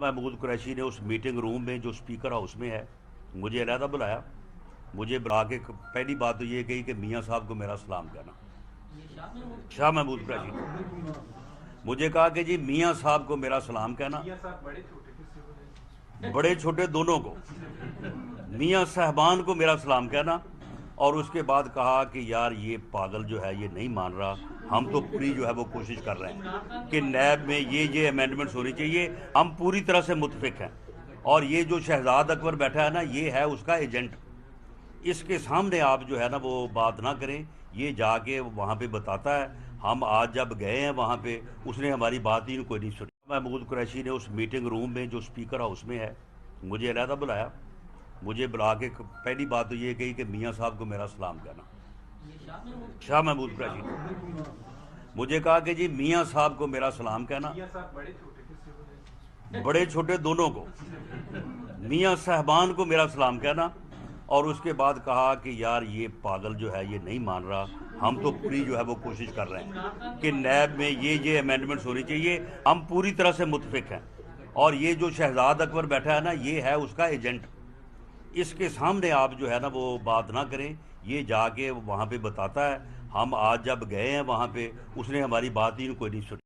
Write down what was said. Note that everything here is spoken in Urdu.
محمود قریشی نے اس میٹنگ روم میں جو اسپیکر ہاؤس میں ہے مجھے علیحدہ بلایا. مجھے بلا کے پہلی بات تو یہ کہی کہ میاں صاحب کو میرا سلام کہنا. شاہ محمود قریشی نے مجھے کہا کہ جی میاں صاحب کو میرا سلام کہنا. بڑے چھوٹے دونوں کو, میاں صاحبان کو میرا سلام کہنا. اور اس کے بعد کہا کہ یار یہ پاگل جو ہے یہ نہیں مان رہا, ہم تو پوری جو ہے وہ کوشش کر رہے ہیں کہ نیب میں یہ امینڈمنٹس ہونی چاہیے, ہم پوری طرح سے متفق ہیں. اور یہ جو شہزاد اکبر بیٹھا ہے نا, یہ ہے اس کا ایجنٹ. اس کے سامنے آپ جو ہے نا وہ بات نہ کریں, یہ جا کے وہاں پہ بتاتا ہے. ہم آج جب گئے ہیں وہاں پہ, اس نے ہماری بات ہی کوئی نہیں سنی. محمود قریشی نے اس میٹنگ روم میں جو اسپیکر ہاؤس میں ہے مجھے علیحدہ بلایا. مجھے بلا کے پہلی بات تو یہ کہی کہ میاں صاحب کو میرا سلام کہنا. شاہ محمود قریشی نے مجھے کہا کہ جی میاں صاحب کو میرا سلام کہنا. بڑے چھوٹے دونوں کو, میاں صاحبان کو میرا سلام کہنا. اور اس کے بعد کہا کہ یار یہ پاگل جو ہے یہ نہیں مان رہا, ہم تو پوری جو ہے وہ کوشش کر رہے ہیں کہ نیب میں یہ امینڈمنٹس ہونی چاہیے, ہم پوری طرح سے متفق ہیں. اور یہ جو شہزاد اکبر بیٹھا ہے نا, یہ ہے اس کا ایجنٹ. اس کے سامنے آپ جو ہے نا وہ بات نہ کریں, یہ جا کے وہاں پہ بتاتا ہے. ہم آج جب گئے ہیں وہاں پہ, اس نے ہماری بات ہی کوئی نہیں سنی.